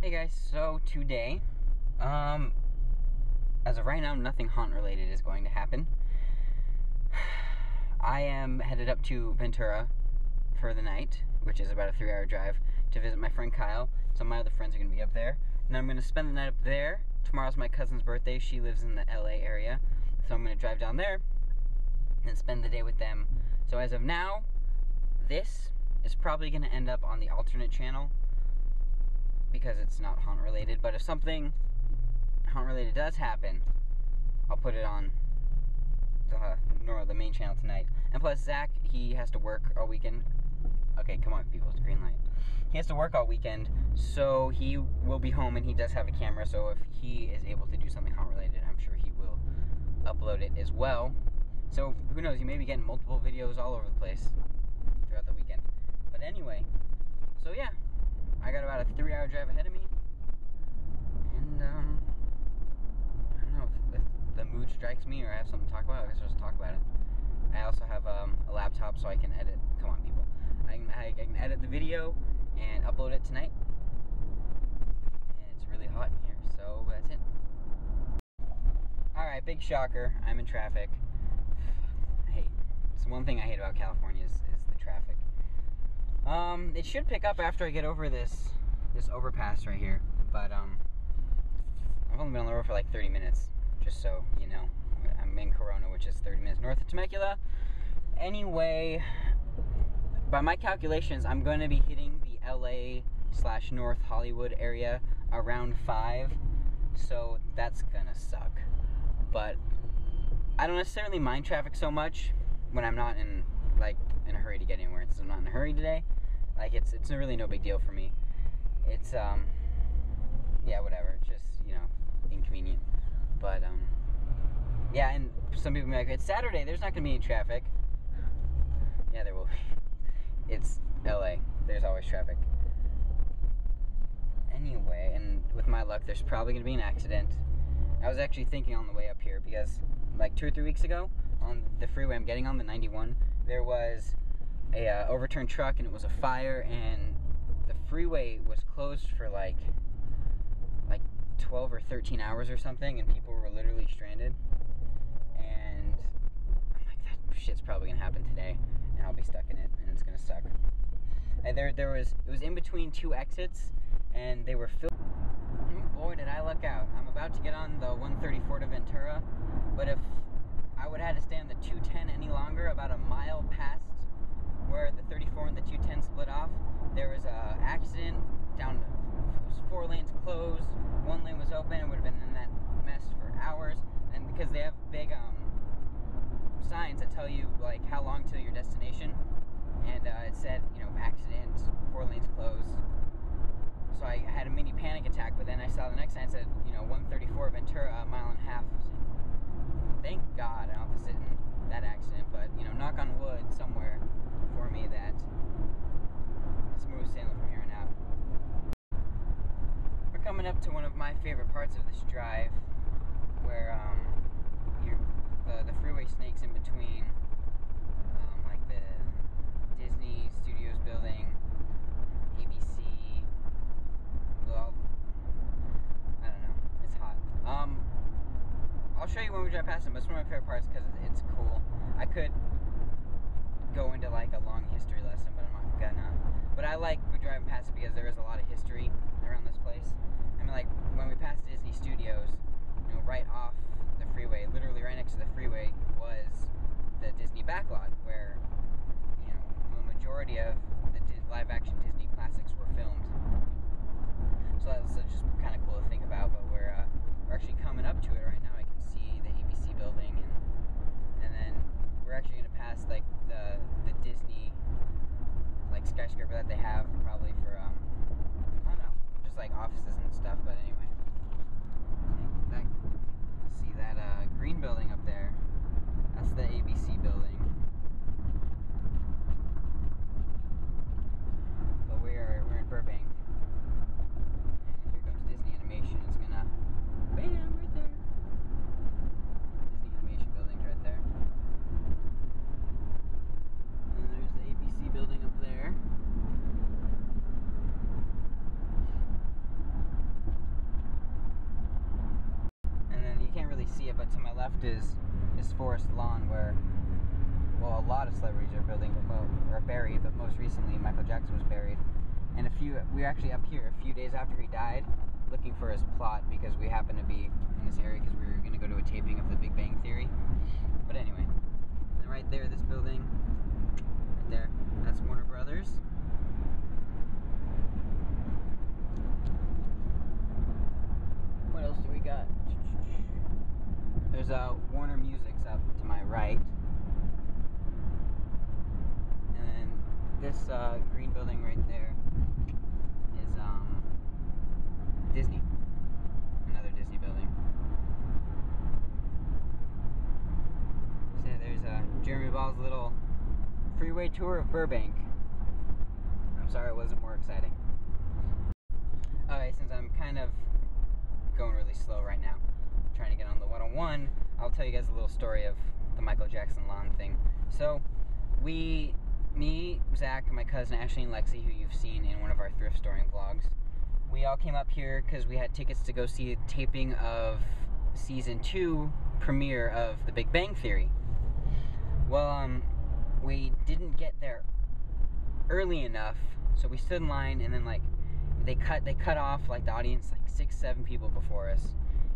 Hey guys, so today, as of right now, nothing haunt related is going to happen. I am headed up to Ventura for the night, which is about a 3-hour drive, to visit my friend Kyle. Some of my other friends are going to be up there. And I'm going to spend the night up there. Tomorrow's my cousin's birthday. She lives in the LA area. So I'm going to drive down there and spend the day with them. So as of now, this is probably going to end up on the alternate channel, because it's not haunt related. But if something haunt related does happen, I'll put it on the main channel tonight. And plus, Zach, he has to work all weekend. Okay, come on, people, it's green light. He has to work all weekend, so he will be home, and he does have a camera, so if he is able to do something haunt related, I'm sure he will upload it as well. So who knows, you may be getting multiple videos all over the place throughout the weekend. But anyway, so yeah, I got about a 3-hour drive ahead of me, and I don't know if the mood strikes me or I have something to talk about. I guess I'll just talk about it. I also have a laptop, so I can edit. Come on, people. I can edit the video and upload it tonight. And it's really hot in here, so that's it. Alright, big shocker. I'm in traffic. It's one thing I hate about California is the traffic. It should pick up after I get over this overpass right here, but I've only been on the road for like 30 minutes, just so you know. I'm in Corona, which is 30 minutes north of Temecula. Anyway, by my calculations, I'm going to be hitting the LA/North Hollywood area around 5, so that's gonna suck. But I don't necessarily mind traffic so much when I'm not in a hurry to get anywhere. Since I'm not in a hurry today, it's really no big deal for me. It's yeah, whatever. It's just, inconvenient. But yeah, and some people may be like, it's Saturday, there's not gonna be any traffic. Yeah, there will be. It's LA. There's always traffic. Anyway, and with my luck, there's probably gonna be an accident. I was actually thinking on the way up here, because like 2 or 3 weeks ago on the freeway I'm getting on, the 91, there was a overturned truck, and it was a fire, and the freeway was closed for like 12 or 13 hours or something, and people were literally stranded. And I'm like, that shit's probably gonna happen today, and I'll be stuck in it, and it's gonna suck. And it was in between 2 exits, and they were filled. Oh boy, did I luck out. I'm about to get on the 134 to Ventura, but if I would have had to stay on the 210 any longer, about a mile past where the 34 and the 210 split off, there was a accident down. It was 4 lanes closed, 1 lane was open. It would have been in that mess for hours. And because they have big signs that tell you like how long till your destination, and it said, accident, 4 lanes closed. So I had a mini panic attack, but then I saw the next sign said, 134 Ventura, a mile and a half. Thank God I don't have to sit in that accident, but, knock on wood somewhere for me that it's smooth sailing from here on out. We're coming up to one of my favorite parts of this drive, where the freeway snakes in between, like the Disney Studios building, ABC. Well, I don't know. It's hot. I'll show you when we drive past them, but it's one of my favorite parts because it's cool. I could go into like a long history lesson, but I'm not gonna. But I like we drive past it because there is a lot of history around this place. I mean, like when we passed Disney Studios, right off the freeway, literally right next to the freeway, was the Disney backlot where the majority of the live-action Disney classics were filmed. So that's just kind of cool to think about. But we're actually coming up to it right now. I can see the ABC building, and then we're actually going to pass like the Disney skyscraper that they have probably for I don't know. left is Forest Lawn, where, well, a lot of celebrities are buried, but most recently Michael Jackson was buried. And we were actually up here a few days after he died, looking for his plot, because we happened to be in this area because we were going to go to a taping of The Big Bang Theory. But anyway, and right there, this building, right there, that's Warner Brothers. What else do we got? There's Warner Music's up to my right. And then this green building right there is Disney. Another Disney building. So there's Jeromy Ball's little freeway tour of Burbank. I'm sorry it wasn't more exciting. Alright, since I'm kind of going really slow right now, trying to get on the 101, I'll tell you guys a little story of the Michael Jackson lawn thing. So, me, Zach, my cousin Ashley, and Lexi, who you've seen in one of our thrift storing vlogs, we all came up here because we had tickets to go see a taping of season 2 premiere of The Big Bang Theory. Well, we didn't get there early enough, so we stood in line, and then like they cut off like the audience like 6-7 people before us.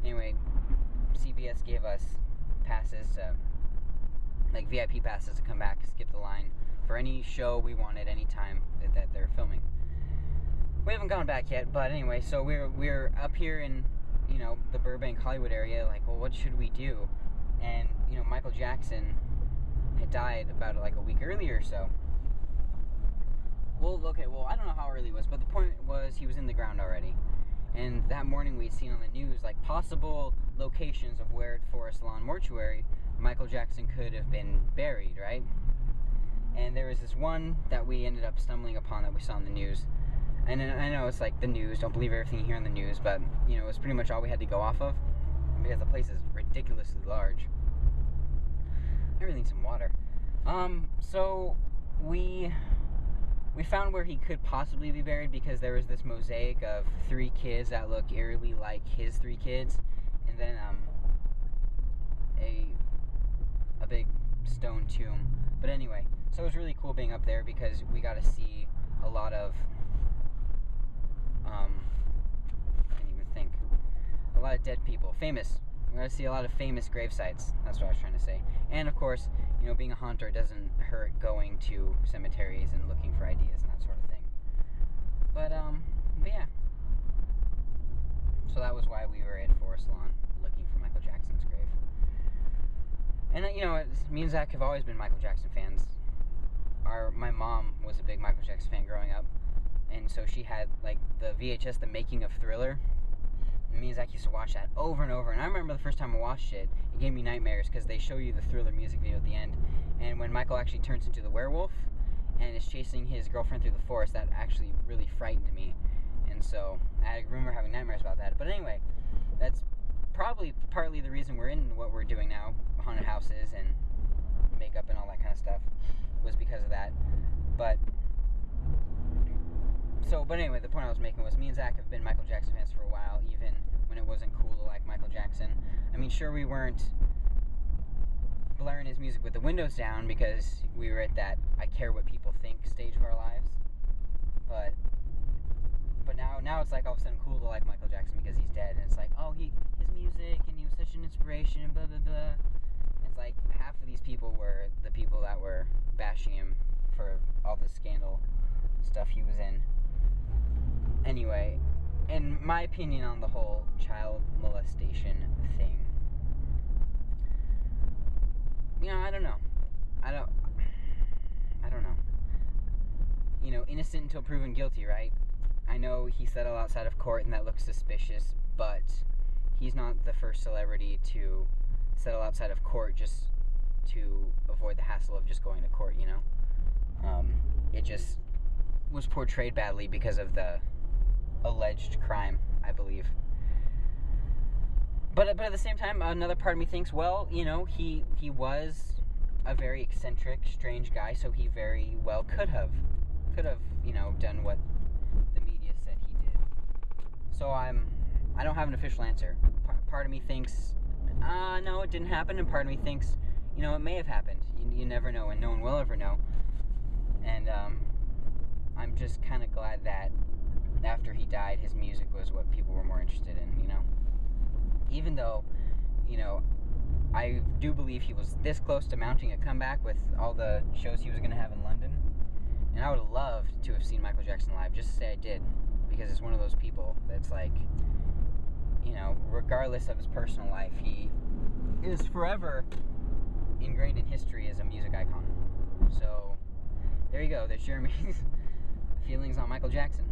Anyway, CBS gave us passes to, like, VIP passes to come back, skip the line for any show we wanted, any time that they're filming. We haven't gone back yet, but anyway, so we're up here in, you know, the Burbank, Hollywood area, like, well, what should we do? And, you know, Michael Jackson had died about like a week earlier or so. Well, okay, well, I don't know how early it was, but the point was he was in the ground already. And that morning we'd seen on the news, like, possible locations of where at Forest Lawn Mortuary Michael Jackson could have been buried, right? And there was this one that we ended up stumbling upon that we saw on the news. And I know it's like the news, don't believe everything you hear on the news, but, you know, it was pretty much all we had to go off of, because the place is ridiculously large. I really need some water. So we found where he could possibly be buried, because there was this mosaic of 3 kids that look eerily like his 3 kids, and then a big stone tomb. But anyway, so it was really cool being up there, because we got to see a lot of I can't even think. A lot of dead people, famous. We're going to see a lot of famous grave sites. That's what I was trying to say. And of course, you know, being a haunter doesn't hurt going to cemeteries and looking for ideas and that sort of thing. But yeah. So that was why we were at Forest Lawn looking for Michael Jackson's grave. And you know, me and Zach have always been Michael Jackson fans. My mom was a big Michael Jackson fan growing up, and so she had like the VHS, The Making of Thriller. And me and Zach used to watch that over and over. And I remember the first time I watched it, it gave me nightmares, because they show you the Thriller music video at the end. And when Michael actually turns into the werewolf and is chasing his girlfriend through the forest, that actually really frightened me. And so I remember having nightmares about that. But anyway, that's probably partly the reason we're in what we're doing now, haunted houses and makeup and all that kind of stuff, was because of that. But anyway, the point I was making was me and Zach have been Michael Jackson fans for a while, even when it wasn't cool to like Michael Jackson. I mean, sure, we weren't blaring his music with the windows down, because we were at that I care what people think stage of our lives. But now it's like all of a sudden cool to like Michael Jackson because he's dead, and it's like, oh, his music, and he was such an inspiration, and blah blah blah. It's like half of these people were the people that were bashing him for all the scandal stuff he was in. Anyway, in my opinion on the whole child molestation thing, you know, I don't know. You know, innocent until proven guilty, right? I know he settled outside of court, and that looks suspicious, but he's not the first celebrity to settle outside of court just to avoid the hassle of just going to court, you know? It just was portrayed badly because of the alleged crime, I believe. But at the same time, another part of me thinks, well, you know, he was a very eccentric, strange guy, so he very well could have, you know, done what the media said he did. So I don't have an official answer. Part of me thinks no, it didn't happen, and part of me thinks, you know, it may have happened. You never know, and no one will ever know. And I'm just kind of glad that after he died, his music was what people were more interested in, you know? Even though, you know, I do believe he was this close to mounting a comeback with all the shows he was going to have in London. And I would have loved to have seen Michael Jackson live, just to say I did. Because it's one of those people that's like, you know, regardless of his personal life, he is forever ingrained in history as a music icon. So, there you go. There's Jeremy's feelings on Michael Jackson.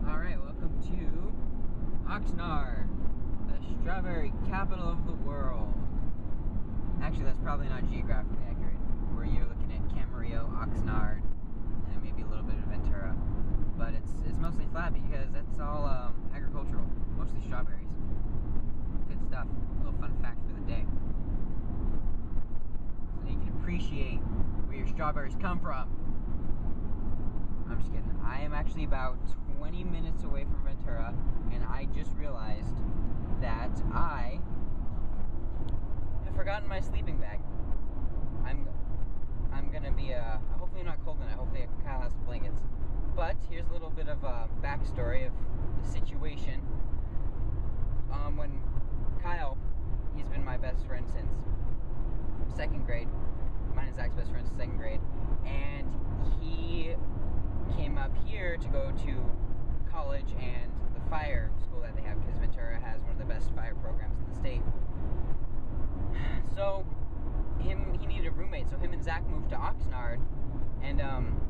Alright, welcome to Oxnard, the strawberry capital of the world. Actually, that's probably not geographically accurate. Where you're looking at Camarillo, Oxnard, and maybe a little bit of Ventura. But it's mostly flat because that's all agricultural, mostly strawberries. Good stuff. A little fun fact for the day. So you can appreciate where your strawberries come from. I'm just kidding. I am actually about 20 minutes away from Ventura, and I just realized that I have forgotten my sleeping bag. I'm gonna be hopefully not cold tonight. Hopefully Kyle has blankets. But here's a little bit of a backstory of the situation. When Kyle, he's been my best friend since 2nd grade. Mine and Zach's best friend since 2nd grade, and he came up here to go to college and the fire school that they have, because Ventura has one of the best fire programs in the state. So he needed a roommate, so him and Zach moved to Oxnard, and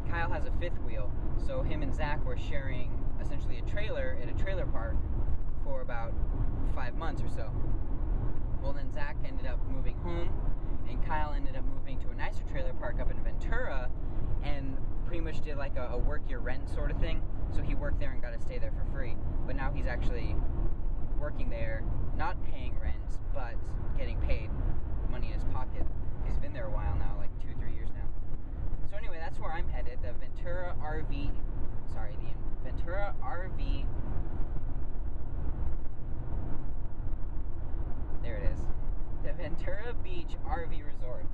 Kyle has a 5th wheel, so him and Zach were sharing essentially a trailer at a trailer park for about 5 months or so. Well, then Zach ended up moving home, and Kyle ended up moving to a nicer trailer park up in Ventura, and pretty much did like a work your rent sort of thing. So he worked there and got to stay there for free. But now he's actually working there, not paying rent, but getting paid money in his pocket. He's been there a while now, like 2-3 years now. So anyway, that's where I'm headed. The Ventura RV there it is. The Ventura Beach RV Resort.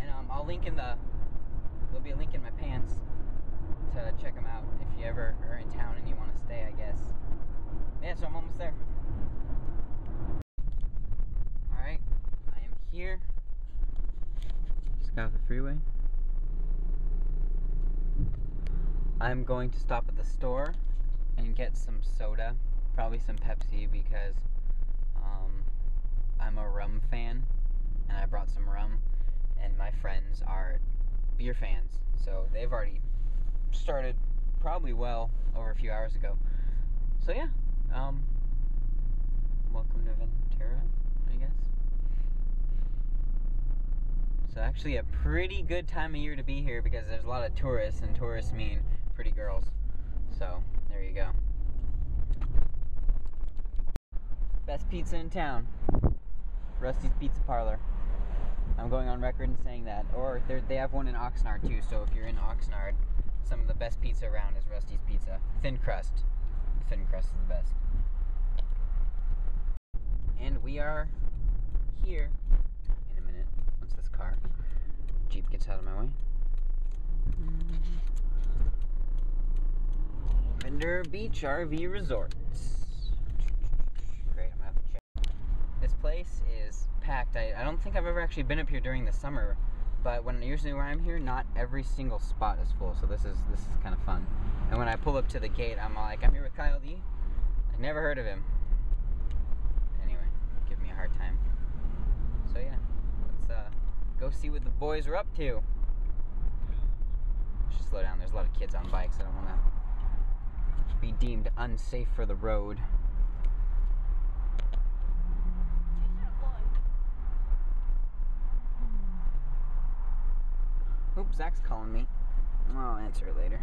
And I'll link there'll be a link in my pants to check them out if you ever are in town and you want to stay, I guess. Yeah, so I'm almost there. Alright, I am here. Just got off the freeway. I'm going to stop at the store and get some soda, probably some Pepsi, because I'm a rum fan, and I brought some rum, and my friends are beer fans, so they've already started probably well over a few hours ago. So yeah, welcome to Ventura, I guess. So actually a pretty good time of year to be here because there's a lot of tourists, and tourists mean pretty girls. So there you go. Best pizza in town, Rusty's Pizza Parlor. I'm going on record in saying that. Or they have one in Oxnard too, so if you're in Oxnard, some of the best pizza around is Rusty's Pizza. Thin crust. Thin crust is the best. And we are here in a minute, once this Jeep gets out of my way. Ventura Beach RV Resort. Great, I'm gonna have to check. This place is packed. I don't think I've ever actually been up here during the summer, but usually when I'm here, not every single spot is full, so this is kind of fun. And when I pull up to the gate, I'm like, I'm here with Kyle D. I never heard of him. Anyway, give me a hard time. So yeah, let's go see what the boys are up to. I should slow down. There's a lot of kids on bikes. I don't want to be deemed unsafe for the road. Oops, Zach's calling me. I'll answer it later.